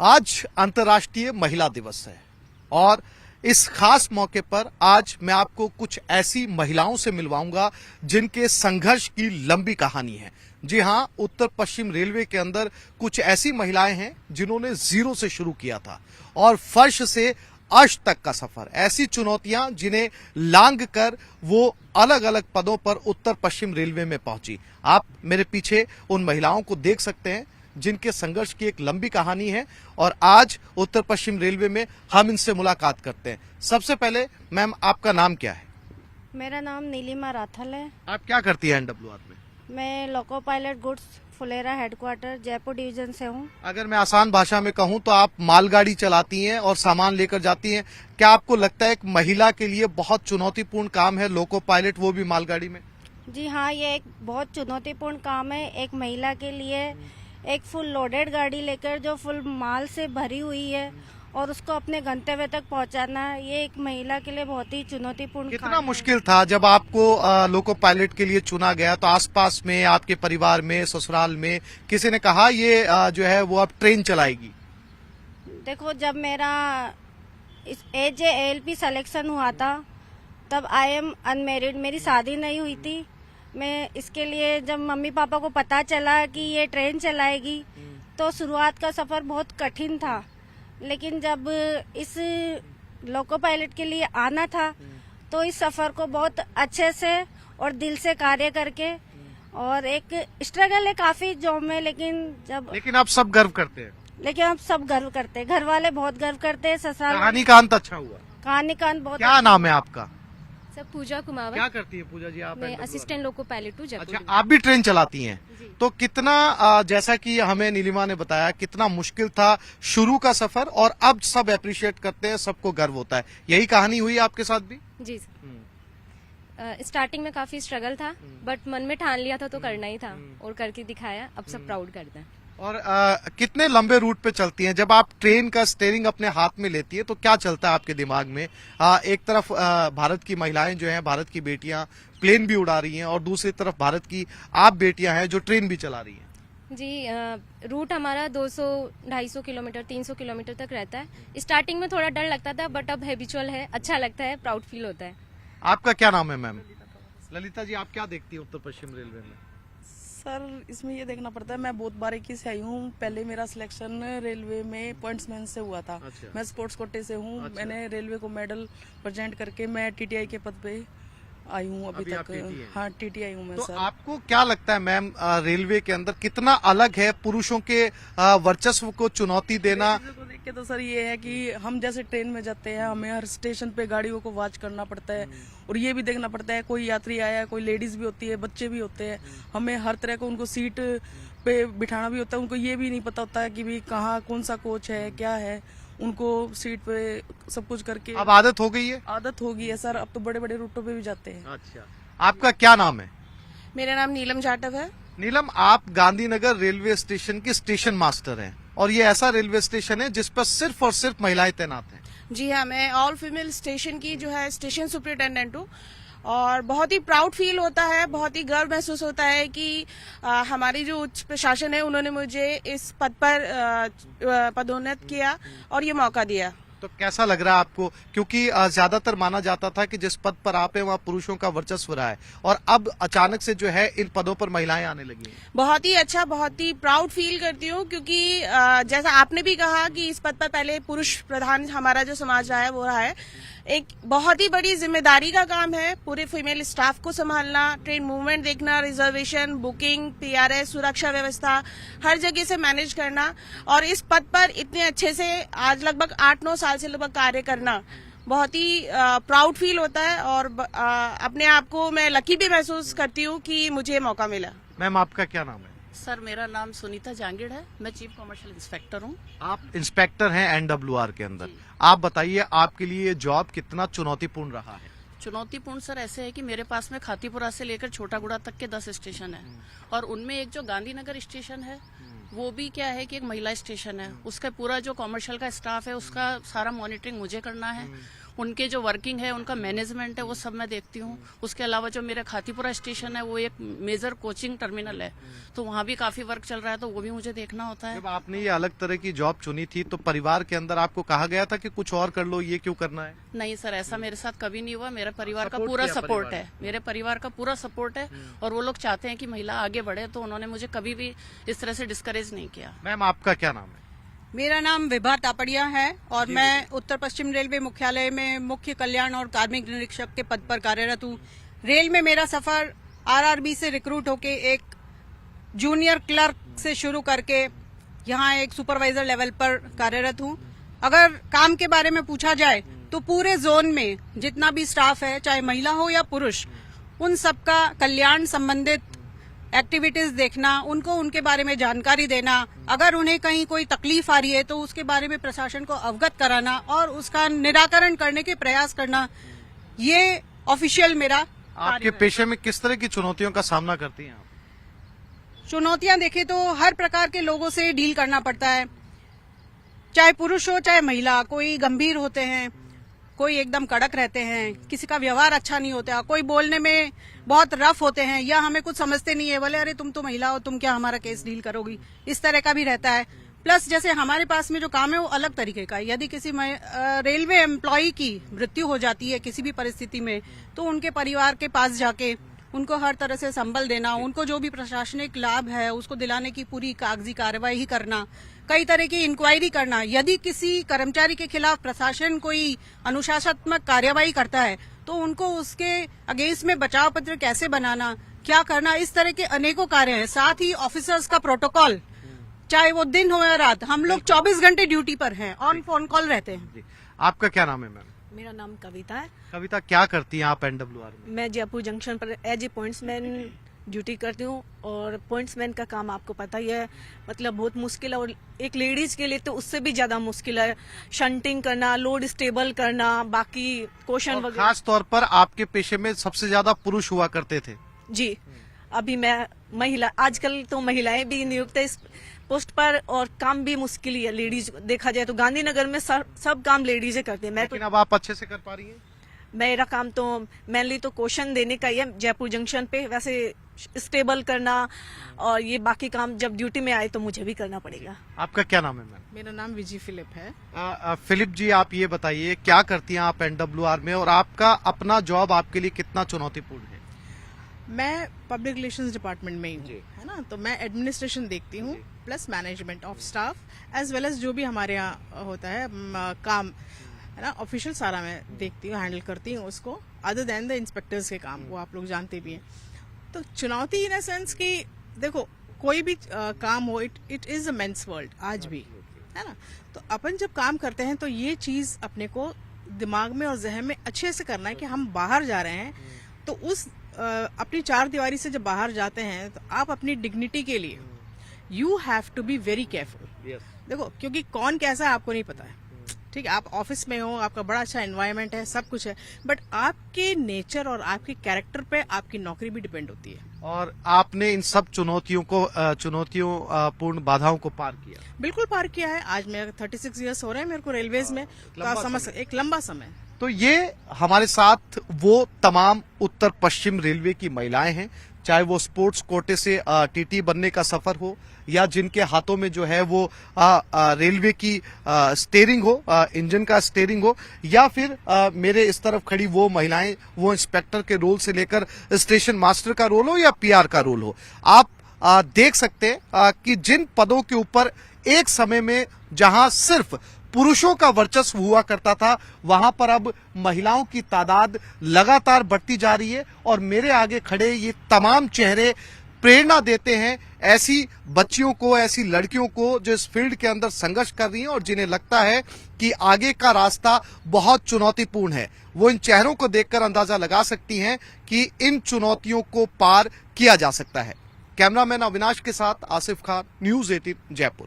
आज अंतर्राष्ट्रीय महिला दिवस है और इस खास मौके पर आज मैं आपको कुछ ऐसी महिलाओं से मिलवाऊंगा जिनके संघर्ष की लंबी कहानी है। जी हां, उत्तर पश्चिम रेलवे के अंदर कुछ ऐसी महिलाएं हैं जिन्होंने जीरो से शुरू किया था और फर्श से अर्श तक का सफर, ऐसी चुनौतियां जिन्हें लांघ कर वो अलग अलग पदों पर उत्तर पश्चिम रेलवे में पहुंची। आप मेरे पीछे उन महिलाओं को देख सकते हैं जिनके संघर्ष की एक लंबी कहानी है और आज उत्तर पश्चिम रेलवे में हम इनसे मुलाकात करते हैं। सबसे पहले मैम, आपका नाम क्या है? मेरा नाम नीलिमा राथल है। आप क्या करती हैं एनडब्ल्यूआर में? मैं loco pilot goods Phulera headquarter Jaipur division से हूँ। अगर मैं आसान भाषा में कहूं तो आप मालगाड़ी चलाती हैं और सामान लेकर जाती हैं। क्या आपको लगता है एक महिला के लिए बहुत चुनौतीपूर्ण काम है लोको पायलट, वो भी मालगाड़ी में? जी हाँ, ये एक बहुत चुनौतीपूर्ण काम है एक महिला के लिए। एक फुल लोडेड गाड़ी लेकर जो फुल माल से भरी हुई है और उसको अपने गंतव्य तक पहुंचाना, ये एक महिला के लिए बहुत ही चुनौतीपूर्ण कितना काम मुश्किल था जब आपको लोको पायलट के लिए चुना गया? तो आसपास में, आपके परिवार में, ससुराल में किसी ने कहा ये जो है वो अब ट्रेन चलाएगी? देखो, जब मेरा इस ALP सिलेक्शन हुआ था तब आई एम अनमेरिड, मेरी शादी नहीं हुई थी। मैं इसके लिए जब मम्मी पापा को पता चला कि ये ट्रेन चलाएगी तो शुरुआत का सफर बहुत कठिन था, लेकिन जब इस लोको पायलट के लिए आना था तो इस सफर को बहुत अच्छे से और दिल से कार्य करके, और एक स्ट्रगल है काफी जॉब में, लेकिन आप सब गर्व करते हैं? लेकिन अब सब गर्व करते हैं, घर वाले बहुत गर्व करते हैं। ससुराल कहानी का अंत अच्छा हुआ? कहानी का अंत बहुत। क्या नाम है आपका? सर पूजा कुमावत। क्या करती है पूजा जी आप? मैं असिस्टेंट लोको पायलट हूँ जयपुर। अच्छा, आप भी ट्रेन चलाती हैं? तो कितना जैसा कि हमें नीलिमा ने बताया, कितना मुश्किल था शुरू का सफर और अब सब अप्रिशिएट करते हैं, सबको गर्व होता है। यही कहानी हुई आपके साथ भी? जी सर। स्टार्टिंग में काफी स्ट्रगल था, बट मन में ठान लिया था तो करना ही था और करके दिखाया। अब सब प्राउड करते हैं। और कितने लंबे रूट पे चलती हैं? जब आप ट्रेन का स्टीयरिंग अपने हाथ में लेती है तो क्या चलता है आपके दिमाग में? एक तरफ भारत की महिलाएं जो हैं, भारत की बेटियां प्लेन भी उड़ा रही हैं और दूसरी तरफ भारत की आप बेटियां हैं जो ट्रेन भी चला रही हैं। जी, रूट हमारा 200-250 किलोमीटर 300 किलोमीटर तक रहता है। स्टार्टिंग में थोड़ा डर लगता था, बट अब हैबिचुअल है, अच्छा लगता है, प्राउड फील होता है। आपका क्या नाम है मैम? ललिता जी, आप क्या देखती है उत्तर पश्चिम रेलवे में? सर, इसमें ये देखना पड़ता है, मैं बहुत बारीकी से आई हूँ। पहले मेरा सिलेक्शन रेलवे में पॉइंट्समैन से हुआ था। अच्छा। मैं स्पोर्ट्स कोटे से हूँ। अच्छा। मैंने रेलवे को मेडल प्रेजेंट करके मैं TTI के पद पे आई हूँ अभी आप तक। TTI हैं? हाँ, TTI हूँ मैं तो सर। आपको क्या लगता है मैम, रेलवे के अंदर कितना अलग है पुरुषों के वर्चस्व को चुनौती देना? चीज़ों को देख के तो सर ये है कि हम जैसे ट्रेन में जाते हैं, हमें हर स्टेशन पे गाड़ियों को वॉच करना पड़ता है और ये भी देखना पड़ता है कोई यात्री आया है, कोई लेडीज भी होती है, बच्चे भी होते हैं। हमें हर तरह को उनको सीट पे बिठाना भी होता है। उनको ये भी नहीं पता होता है कि भी कहाँ कौन सा कोच है, क्या है। उनको सीट पे सब कुछ करके अब आदत हो गई है? आदत हो गई है सर, अब तो बड़े बड़े रूटों पे भी जाते हैं। अच्छा, आपका क्या नाम है? मेरा नाम नीलम जाटव है। नीलम, आप गांधीनगर रेलवे स्टेशन की स्टेशन मास्टर हैं और ये ऐसा रेलवे स्टेशन है जिस पर सिर्फ और सिर्फ महिलाएं तैनात हैं। जी हाँ, मैं ऑल फीमेल स्टेशन की जो है स्टेशन सुपरिटेंडेंट हूँ और बहुत ही प्राउड फील होता है, बहुत ही गर्व महसूस होता है कि हमारी जो उच्च प्रशासन है उन्होंने मुझे इस पद पर पदोन्नत किया और ये मौका दिया। तो कैसा लग रहा है आपको? क्योंकि ज्यादातर माना जाता था कि जिस पद पर आप हैं वहाँ पुरुषों का वर्चस्व रहा है और अब अचानक से जो है इन पदों पर महिलाएं आने लगी हैं। बहुत ही अच्छा, बहुत ही प्राउड फील करती हूँ क्योंकि जैसा आपने भी कहा कि इस पद पर पहले पुरुष प्रधान हमारा जो समाज रहा है वो रहा है। एक बहुत ही बड़ी जिम्मेदारी का काम है पूरे फीमेल स्टाफ को संभालना, ट्रेन मूवमेंट देखना, रिजर्वेशन, बुकिंग, PRS, सुरक्षा व्यवस्था हर जगह से मैनेज करना और इस पद पर इतने अच्छे से आज लगभग 8-9 साल से लगभग कार्य करना बहुत ही प्राउड फील होता है और अपने आप को मैं लकी भी महसूस करती हूँ कि मुझे मौका मिला। मैम, आपका क्या नाम है? सर, मेरा नाम सुनीता जांगिड़ है। मैं चीफ कमर्शियल इंस्पेक्टर हूँ। आप इंस्पेक्टर हैं एनडब्ल्यूआर के अंदर। आप बताइए, आपके लिए ये जॉब कितना चुनौतीपूर्ण रहा है? चुनौतीपूर्ण सर ऐसे है कि मेरे पास में खातीपुरा से लेकर छोटागुड़ा तक के 10 स्टेशन है और उनमें एक जो गांधीनगर स्टेशन है वो भी क्या है कि एक महिला स्टेशन है। उसका पूरा जो कमर्शियल का स्टाफ है उसका सारा मॉनिटरिंग मुझे करना है। उनके जो वर्किंग है, उनका मैनेजमेंट है, वो सब मैं देखती हूँ। उसके अलावा जो मेरा खातीपुरा स्टेशन है वो एक मेजर कोचिंग टर्मिनल है, तो वहाँ भी काफी वर्क चल रहा है, तो वो भी मुझे देखना होता है। जब आपने ये अलग तरह की जॉब चुनी थी तो परिवार के अंदर आपको कहा गया था कि कुछ और कर लो, ये क्यों करना है? नहीं सर, ऐसा मेरे साथ कभी नहीं हुआ। मेरा परिवार का सपोर्ट पूरा किया सपोर्ट परिवार है, मेरे परिवार का पूरा सपोर्ट है, और वो लोग चाहते हैं कि महिला आगे बढ़े, तो उन्होंने मुझे कभी भी इस तरह से डिस्करेज नहीं किया। मैम, आपका क्या नाम है? मेरा नाम विभा तापड़िया है और मैं उत्तर पश्चिम रेलवे मुख्यालय में मुख्य कल्याण और कार्मिक निरीक्षक के पद पर कार्यरत हूँ। रेल में मेरा सफर आरआरबी से रिक्रूट होके एक जूनियर क्लर्क से शुरू करके यहाँ एक सुपरवाइजर लेवल पर कार्यरत हूँ। अगर काम के बारे में पूछा जाए तो पूरे जोन में जितना भी स्टाफ है, चाहे महिला हो या पुरुष, उन सबका कल्याण संबंधित एक्टिविटीज देखना, उनको उनके बारे में जानकारी देना, अगर उन्हें कहीं कोई तकलीफ आ रही है तो उसके बारे में प्रशासन को अवगत कराना और उसका निराकरण करने के प्रयास करना, ये ऑफिशियल मेरा आपके पेशे में किस तरह की चुनौतियों का सामना करती हैं आप? चुनौतियां देखें तो हर प्रकार के लोगों से डील करना पड़ता है, चाहे पुरुष हो चाहे महिला। कोई गंभीर होते हैं, कोई एकदम कड़क रहते हैं, किसी का व्यवहार अच्छा नहीं होता, कोई बोलने में बहुत रफ होते हैं या हमें कुछ समझते नहीं है, बोले अरे तुम तो महिला हो, तुम क्या हमारा केस डील करोगी, इस तरह का भी रहता है। प्लस जैसे हमारे पास में जो काम है वो अलग तरीके का है। यदि किसी रेलवे एम्प्लॉय की मृत्यु हो जाती है किसी भी परिस्थिति में, तो उनके परिवार के पास जाके उनको हर तरह से संबल देना, उनको जो भी प्रशासनिक लाभ है उसको दिलाने की पूरी कागजी कार्रवाई करना, कई तरह की इंक्वायरी करना। यदि किसी कर्मचारी के खिलाफ प्रशासन कोई अनुशासनात्मक कार्रवाई करता है तो उनको उसके अगेंस्ट में बचाव पत्र कैसे बनाना, क्या करना, इस तरह के अनेकों कार्य हैं। साथ ही ऑफिसर्स का प्रोटोकॉल, चाहे वो दिन हो या रात, हम लोग 24 घंटे ड्यूटी पर हैं, ऑन फोन कॉल रहते हैं। जी, आपका क्या नाम है मैम? मेरा नाम कविता है। कविता, क्या करती हैं आप एनडब्ल्यूआर में? मैं जयपुर जंक्शन पर एज ए पॉइंट्समैन ड्यूटी करती हूँ, और पॉइंट्समैन का काम आपको पता ही है, मतलब बहुत मुश्किल है, और एक लेडीज के लिए तो उससे भी ज्यादा मुश्किल है। शंटिंग करना, लोड स्टेबल करना, बाकी क्वेश्चन और वगैरह। खास तौर पर आपके पेशे में सबसे ज्यादा पुरुष हुआ करते थे। जी, अभी मैं महिला, आजकल तो महिलाएं भी नियुक्त है इस पोस्ट पर, और काम भी मुश्किल ही है। लेडीज देखा जाए तो गांधीनगर में सब काम लेडीजें करते हैं। लेकिन अब आप अच्छे से कर पा रही हैं? मेरा काम तो मेनली तो क्वेश्चन देने का ही है जयपुर जंक्शन पे, वैसे स्टेबल करना और ये बाकी काम जब ड्यूटी में आए तो मुझे भी करना पड़ेगा। आपका क्या नाम है मैम? मेरा नाम विजी फिलिप है। फिलिप जी, आप ये बताइए क्या करती हैं आप एनडब्ल्यूआर में, और आपका अपना जॉब आपके लिए कितना चुनौतीपूर्ण है? मैं पब्लिक रिलेशंस डिपार्टमेंट में ही हूँ, है ना, तो मैं एडमिनिस्ट्रेशन देखती हूँ, plus management of staff as well as जो भी हमारे यहाँ होता है काम, है ना, ऑफिशियल सारा मैं देखती हूँ, हैंडल करती हूँ उसको, अदर देन द इंस्पेक्टर्स के काम, वो आप लोग जानते भी हैं। तो चुनौती इन अ सेंस कि देखो कोई भी काम हो, it is a mains world आज भी, है ना, तो अपन जब काम करते हैं तो ये चीज अपने को दिमाग में और जहन में अच्छे से करना है कि हम बाहर जा रहे हैं, तो उस अपनी चार दीवारी से जब बाहर जाते हैं तो आप अपनी डिग्निटी के लिए you have to be very careful. देखो, क्योंकि कौन कैसा है आपको नहीं पता है, ठीक है, आप ऑफिस में हो, आपका बड़ा अच्छा एनवायरनमेंट है, सब कुछ है, बट आपके नेचर और आपके कैरेक्टर पे आपकी नौकरी भी डिपेंड होती है। और आपने इन सब चुनौतियों पूर्ण बाधाओं को पार किया? बिल्कुल पार किया है। आज मेरे 36 इयर्स हो रहे हैं मेरे को रेलवेज में, एक लंबा समय। तो ये हमारे साथ वो तमाम उत्तर पश्चिम रेलवे की महिलाएं हैं, चाहे वो स्पोर्ट्स कोटे से टीटी बनने का सफर हो, या जिनके हाथों में जो है वो रेलवे की स्टीयरिंग हो, इंजन का स्टीयरिंग हो, या फिर मेरे इस तरफ खड़ी वो महिलाएं, वो इंस्पेक्टर के रोल से लेकर स्टेशन मास्टर का रोल हो या पीआर का रोल हो। आप देख सकते हैं कि जिन पदों के ऊपर एक समय में जहां सिर्फ पुरुषों का वर्चस्व हुआ करता था, वहां पर अब महिलाओं की तादाद लगातार बढ़ती जा रही है। और मेरे आगे खड़े ये तमाम चेहरे प्रेरणा देते हैं ऐसी बच्चियों को, ऐसी लड़कियों को जो इस फील्ड के अंदर संघर्ष कर रही हैं और जिन्हें लगता है कि आगे का रास्ता बहुत चुनौतीपूर्ण है। वो इन चेहरों को देखकर अंदाजा लगा सकती हैं कि इन चुनौतियों को पार किया जा सकता है। कैमरामैन अविनाश के साथ आसिफ खान, न्यूज़ 18 जयपुर।